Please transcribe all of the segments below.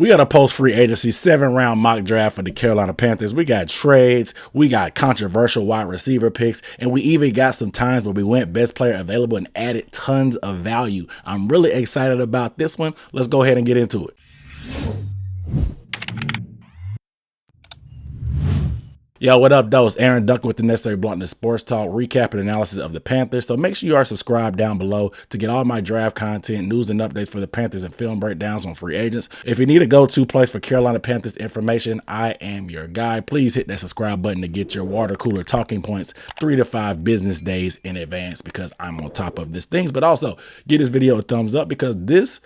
We got a post free agency 7-round mock draft for the Carolina Panthers. We got trades, we got controversial wide receiver picks, and we even got some times where we went best player available and added tons of value. I'm really excited about this one. Let's go ahead and get into it. Yo, what up, though? It's Aaron Duncan with the Necessary Bluntness Sports Talk, recap and analysis of the Panthers. So make sure you are subscribed down below to get all my draft content, news, and updates for the Panthers and film breakdowns on free agents. If you need a go-to place for Carolina Panthers information, I am your guy. Please hit that subscribe button to get your water cooler talking points 3 to 5 business days in advance because I'm on top of these things. But also, give this video a thumbs up because this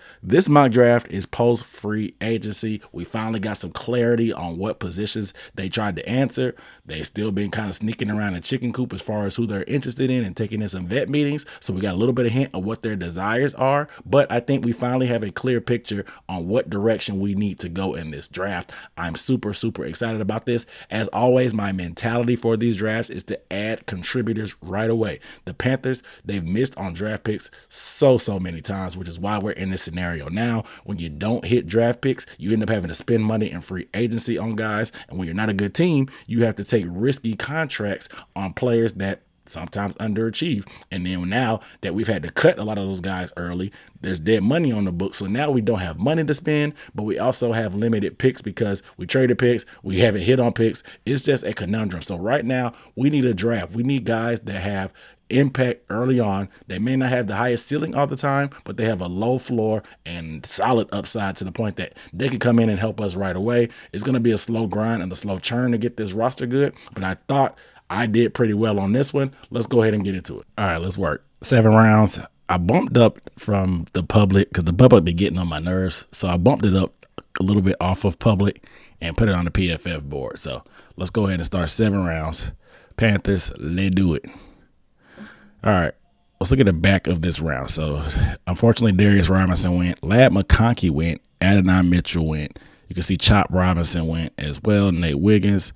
mock draft is post-free agency. We finally got some clarity on what positions they tried to answer. They still been kind of sneaking around the chicken coop as far as who they're interested in and taking in some vet meetings. So we got a little bit of hint of what their desires are, but I think we finally have a clear picture on what direction we need to go in this draft. I'm super excited about this. As always, my mentality for these drafts is to add contributors right away. The Panthers, they've missed on draft picks so many times, which is why we're in this scenario now. When you don't hit draft picks, you end up having to spend money in free agency on guys, and when you're not a good team, you have to take risky contracts on players that sometimes underachieve. And then now that we've had to cut a lot of those guys early, there's dead money on the book. So now we don't have money to spend, but we also have limited picks because we traded picks. We haven't hit on picks. It's just a conundrum. So right now we need a draft. We need guys that have impact early on. They may not have the highest ceiling all the time, but they have a low floor and solid upside to the point that they can come in and help us right away. It's going to be a slow grind and a slow churn to get this roster good, but I thought I did pretty well on this one. Let's go ahead and get into it. All right, let's work. 7 rounds. I bumped up from the public because the public be getting on my nerves. So I bumped it up a little bit off of public and put it on the PFF board. So let's go ahead and start 7 rounds. Panthers, let's do it. All right, let's look at the back of this round. So unfortunately, Darius Robinson went. Ladd McConkey went. Adonai Mitchell went. You can see Chop Robinson went as well. Nate Wiggins.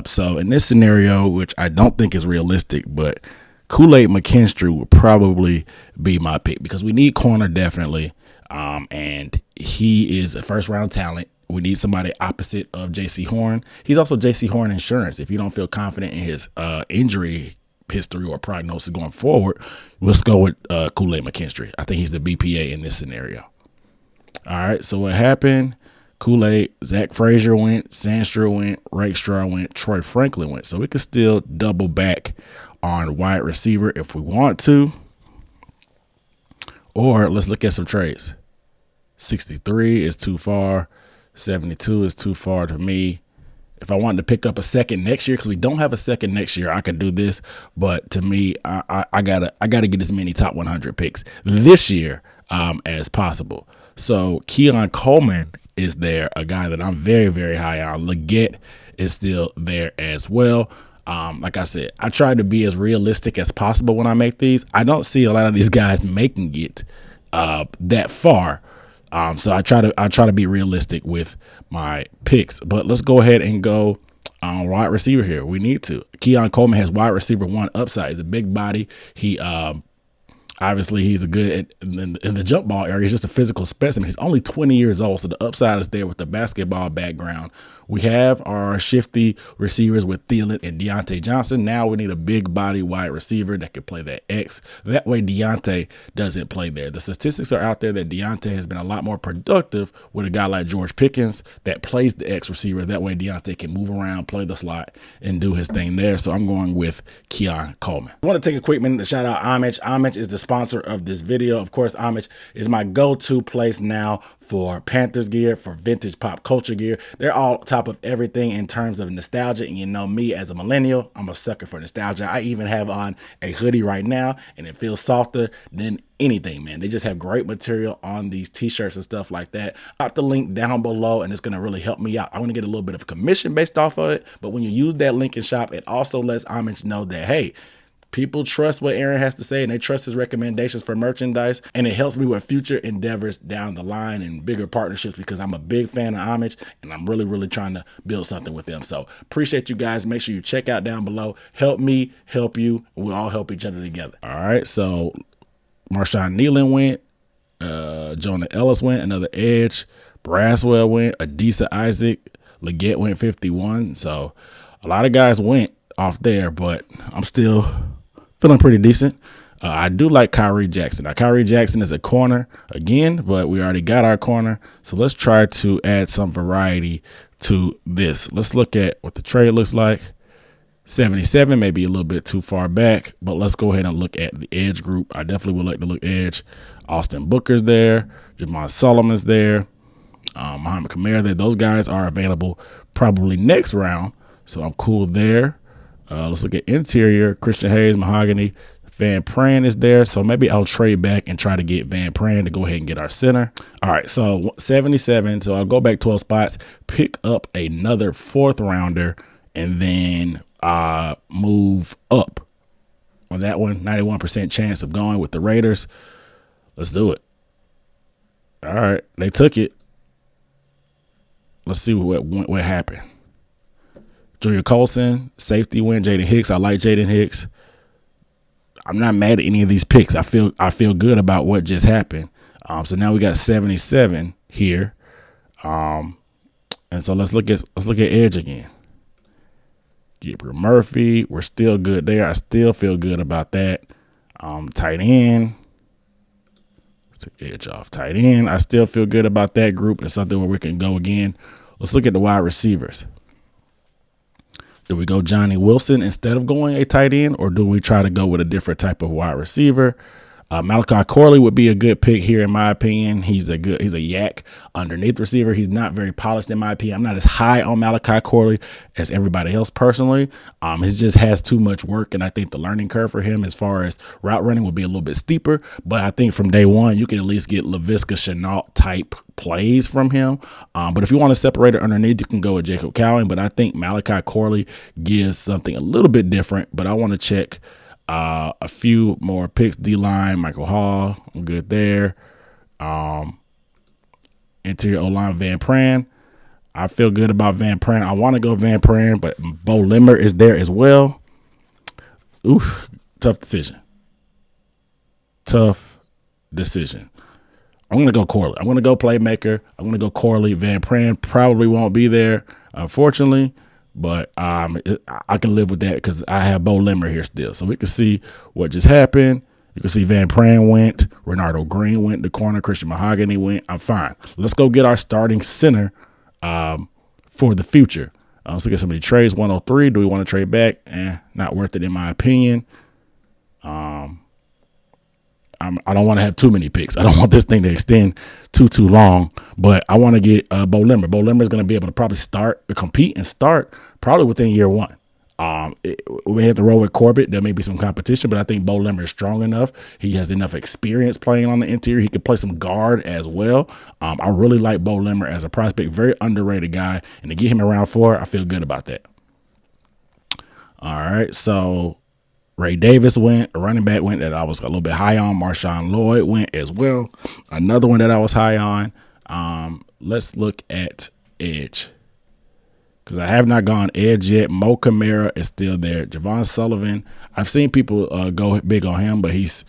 So in this scenario, which I don't think is realistic, but Kool-Aid McKinstry would probably be my pick because we need corner definitely. And he is a first-round talent. We need somebody opposite of J.C. Horn. He's also J.C. Horn insurance. If you don't feel confident in his injury history or prognosis going forward, let's go with Kool-Aid McKinstry. I think he's the BPA in this scenario. All right, so what happened? Kool-Aid, Zach Frazier went, Sandstrom went, Rakestraw went, Troy Franklin went. So we could still double back on wide receiver if we want to. Or let's look at some trades. 63 is too far. 72 is too far to me. If I wanted to pick up a second next year, because we don't have a second next year, I could do this. But to me, I gotta get as many top 100 picks this year as possible. So Keon Coleman is there, a guy that I'm very high on. Leggett is still there as well. Like I said, I try to be as realistic as possible when I make these. I don't see a lot of these guys making it that far. So I try to be realistic with my picks, but let's go ahead and go on wide receiver here. We need to. Keon Coleman has wide receiver 1 upside. He's a big body. He obviously he's a good in the jump ball area. He's just a physical specimen. He's only 20 years old, so the upside is there with the basketball background. We have our shifty receivers with Thielen and Deontay Johnson. Now we need a big body wide receiver that can play that X. That way Deontay doesn't play there. The statistics are out there that Deontay has been a lot more productive with a guy like George Pickens that plays the X receiver. That way Deontay can move around, play the slot, and do his thing there. So I'm going with Keon Coleman. I want to take a quick minute to shout out Homage. Homage is the sponsor of this video. Of course, Homage is my go-to place now for Panthers gear, for vintage pop culture gear. They're all top of everything in terms of nostalgia. And you know me as a millennial, I'm a sucker for nostalgia. I even have on a hoodie right now and it feels softer than anything, man. They just have great material on these t-shirts and stuff like that. Pop the link down below and it's going to really help me out. I want to get a little bit of commission based off of it, but when you use that link and shop, it also lets Homage know that, hey, people trust what Aaron has to say and they trust his recommendations for merchandise, and it helps me with future endeavors down the line and bigger partnerships because I'm a big fan of Homage and I'm really trying to build something with them. So appreciate you guys. Make sure you check out down below. Help me, help you. We'll all help each other together. All right, so Marshawn Nealon went, Jonah Ellis went, another edge. Braswell went, Adisa Isaac, Leggett went 51. So a lot of guys went off there, but I'm still feeling pretty decent. I do like Kyrie Jackson. Now, Kyrie Jackson is a corner again, but we already got our corner. So let's try to add some variety to this. Let's look at what the trade looks like. 77, maybe a little bit too far back, but let's go ahead and look at the edge group. I definitely would like to look edge. Austin Booker's there. Javon Solomon's there. Muhammad Kamara there. Those guys are available probably next round, so I'm cool there. Let's look at interior. Christian Hayes, Mahogany. Van Pran is there, so maybe I'll trade back and try to get Van Pran to go ahead and get our center. All right, so 77. So I'll go back 12 spots, pick up another 4th rounder, and then move up on that one. 91% chance of going with the Raiders. Let's do it. All right, they took it. Let's see what happened. Junior Colson, safety win. Jaden Hicks. I like Jaden Hicks. I'm not mad at any of these picks. I feel good about what just happened. So now we got 77 here. And so let's look at edge again. Gabriel Murphy, we're still good there. I still feel good about that. Tight end. Take edge off. Tight end. I still feel good about that group. It's something where we can go again. Let's look at the wide receivers. Do we go Johnny Wilson instead of going a tight end, or do we try to go with a different type of wide receiver? Malachi Corley would be a good pick here, in my opinion. He's a yak underneath receiver. He's not very polished, in my opinion. I'm not as high on Malachi Corley as everybody else personally. He just has too much work, and I think the learning curve for him as far as route running will be a little bit steeper. But I think from day one, you can at least get Laviska Shenault type plays from him. But if you want to separate it underneath, you can go with Jacob Cowan. But I think Malachi Corley gives something a little bit different. But I want to check a few more picks. D-line, Michael Hall, I'm good there. Interior O-line, Van Pran. I feel good about Van Pran. I want to go Van Pran, but Bo Limmer is there as well. Oof, tough decision. I'm going to go Corley. I'm going to go playmaker. I'm going to go Corley. Van Pran probably won't be there, unfortunately. But I can live with that because I have Bo Limmer here still. So we can see what just happened. You can see Van Pran went. Renardo Green went. The corner. Christian Mahogany went. I'm fine. Let's go get our starting center for the future. Let's look at some of the trades. 103. Do we want to trade back? Not worth it in my opinion. I don't want to have too many picks. I don't want this thing to extend too long, but I want to get Bo Limmer. Bo Limmer is going to be able to probably compete and start probably within year one. We have to roll with Corbett. There may be some competition, but I think Bo Limmer is strong enough. He has enough experience playing on the interior. He could play some guard as well. I really like Bo Limmer as a prospect. Very underrated guy. And to get him around 4, I feel good about that. All right, so Ray Davis went, a running back went that I was a little bit high on. Marshawn Lloyd went as well. Another one that I was high on. Let's look at edge because I have not gone edge yet. Mo Kamara is still there. Javon Sullivan. I've seen people go big on him, but he's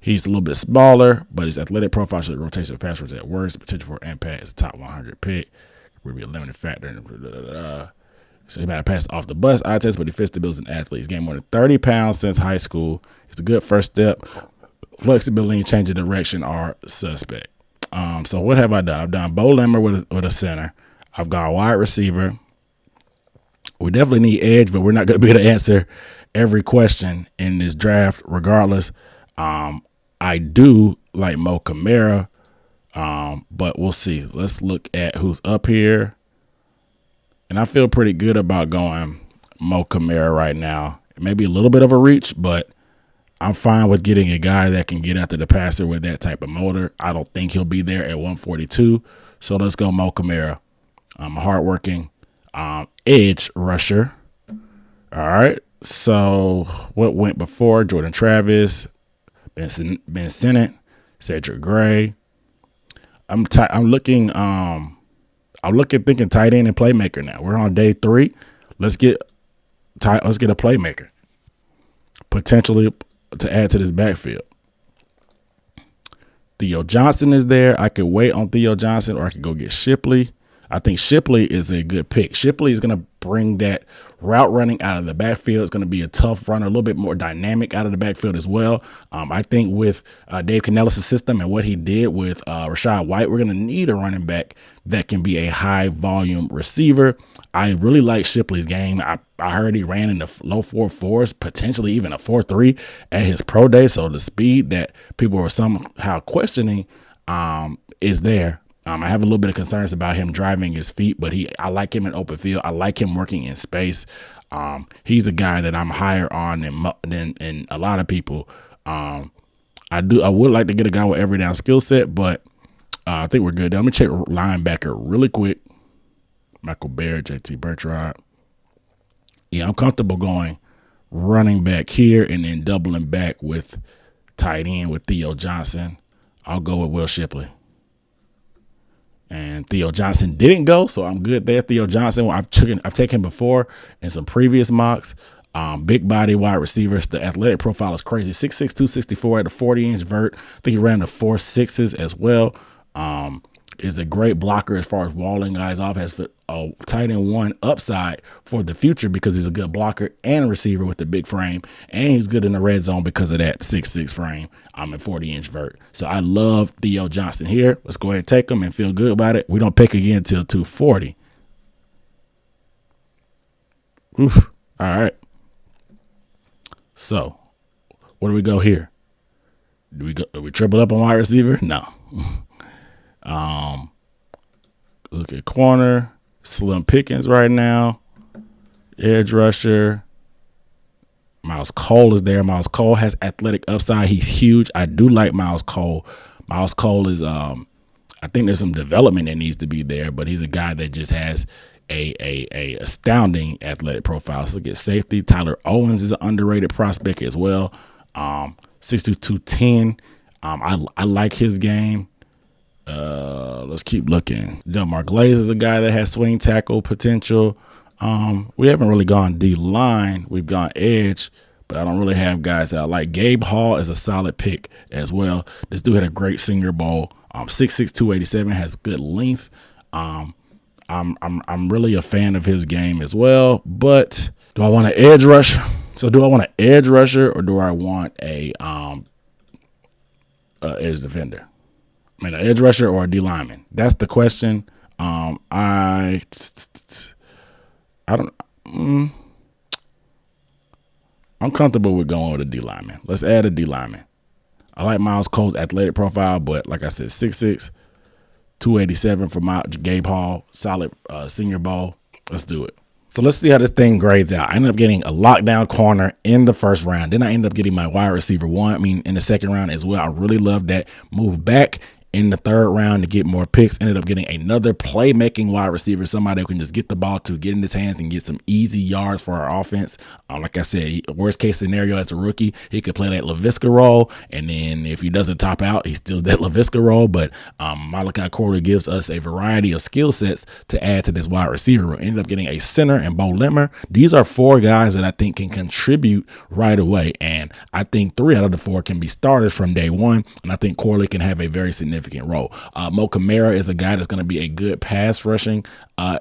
a little bit smaller, but his athletic profile should rotation of pass rush at worst. Potential for impact is a top 100 pick. Would be a limiting factor. So he might have passed off the bus eye test, but he fits the bills and athletes. Gained more than 30 pounds since high school. It's a good first step. Flexibility and change of direction are suspect. So what have I done? I've done Bo Limmer with a center. I've gone wide receiver. We definitely need edge, but we're not going to be able to answer every question in this draft regardless. I do like Mo Kamara, but we'll see. Let's look at who's up here. And I feel pretty good about going Mo Kamara right now. It may be a little bit of a reach, but I'm fine with getting a guy that can get after the passer with that type of motor. I don't think he'll be there at 142. So let's go Mo Kamara. I'm a hardworking edge rusher. All right. So what went before? Jordan Travis, Ben Sinnott, Cedric Gray. I'm looking thinking tight end and playmaker now. We're on day 3. Let's get a playmaker potentially to add to this backfield. Theo Johnson is there. I could wait on Theo Johnson, or I could go get Shipley. I think Shipley is a good pick. Shipley is going to bring that route running out of the backfield. It's going to be a tough runner, a little bit more dynamic out of the backfield as well. I think with Dave Canellis' system and what he did with Rachaad White, we're going to need a running back that can be a high volume receiver. I really like Shipley's game. I heard he ran in the low 4.4s, potentially even a 4.3 at his pro day. So the speed that people were somehow questioning is there. I have a little bit of concerns about him driving his feet, but I like him in open field. I like him working in space. He's a guy that I'm higher on than a lot of people. I would like to get a guy with every down skill set, but I think we're good. Let me check linebacker really quick. Michael Baird, JT Bertrand. Yeah, I'm comfortable going running back here and then doubling back with tight end with Theo Johnson. I'll go with Will Shipley. And Theo Johnson didn't go, so I'm good there. Theo Johnson, I've taken him before in some previous mocks. Big body wide receivers. The athletic profile is crazy. 6'6", 264 at a 40-inch vert. I think he ran the 4.6s as well. Is a great blocker as far as walling guys off. Has a tight end one upside for the future because he's a good blocker and a receiver with a big frame, and he's good in the red zone because of that 6'6" frame. I'm a 40-inch vert. So I love Theo Johnson here. Let's go ahead and take him and feel good about it. We don't pick again until 240. Oof. All right. So where do we go here? Do we triple up on wide receiver? No. Look at corner, Slim Pickens right now, edge rusher. Miles Cole is there. Miles Cole has athletic upside. He's huge. I do like Miles Cole. Miles Cole is, I think there's some development that needs to be there, but he's a guy that just has a astounding athletic profile. So look at safety. Tyler Owens is an underrated prospect as well. 6'2", 210. I like his game. Let's keep looking. Delmar Glaze is a guy that has swing tackle potential. We haven't really gone D-line. We've gone edge, but I don't really have guys that I like. Gabe Hall is a solid pick as well. This dude had a great Senior Bowl. 6'6", 287, has good length. I'm really a fan of his game as well. But do I want an edge rusher? So do I want an edge rusher or do I want a edge defender? I mean, an edge rusher or a D lineman? That's the question. I'm comfortable with going with a D lineman. Let's add a D lineman. I like Miles Cole's athletic profile, but like I said, 6'6", 287 for my Gabe Hall, solid Senior Bowl. Let's do it. So let's see how this thing grades out. I ended up getting a lockdown corner in the first round. Then I ended up getting my wide receiver in the second round as well. I really love that move back in the third round to get more picks. Ended up getting another playmaking wide receiver, somebody who can just get the ball to get in his hands and get some easy yards for our offense. Like I said, worst case scenario as a rookie, he could play that Laviska role, and then if he doesn't top out, he steals that Laviska role. But Malachi Corley gives us a variety of skill sets to add to this wide receiver room. Ended up getting a center and Bo Limmer. These are four guys that I think can contribute right away, and I think 3 out of the 4 can be starters from day one, and I think Corley can have a very significant role. Mo Kamara is a guy that's going to be a good pass rushing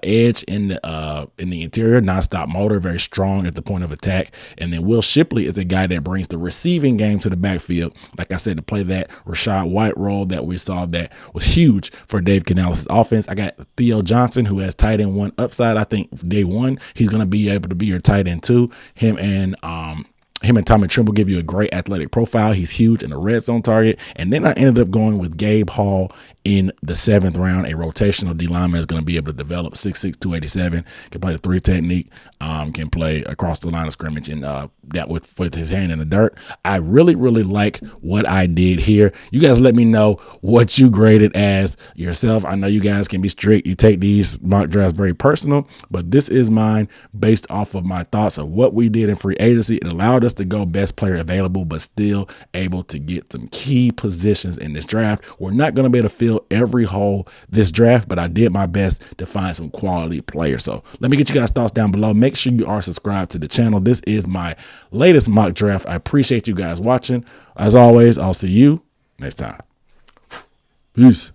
edge in the interior, nonstop motor, very strong at the point of attack. And then Will Shipley is a guy that brings the receiving game to the backfield. Like I said, to play that Rachaad White role that we saw that was huge for Dave Canellis' offense. I got Theo Johnson, who has tight end 1 upside. I think day 1 he's going to be able to be your tight end 2. Him and Tommy Trimble give you a great athletic profile. He's huge and a red zone target. And then I ended up going with Gabe Hall in the 7th round. A rotational D lineman is going to be able to develop 6'6", 287, can play the 3 technique, can play across the line of scrimmage and that with his hand in the dirt. I really, really like what I did here. You guys let me know what you graded as yourself. I know you guys can be strict. You take these mock drafts very personal, but this is mine based off of my thoughts of what we did in free agency. It allowed us to go best player available, but still able to get some key positions in this draft. We're not going to be able to fill every hole this draft, but I did my best to find some quality players. So let me get you guys' thoughts down below. Make sure you are subscribed to the channel. This is my latest mock draft. I appreciate you guys watching. As always, I'll see you next time. Peace.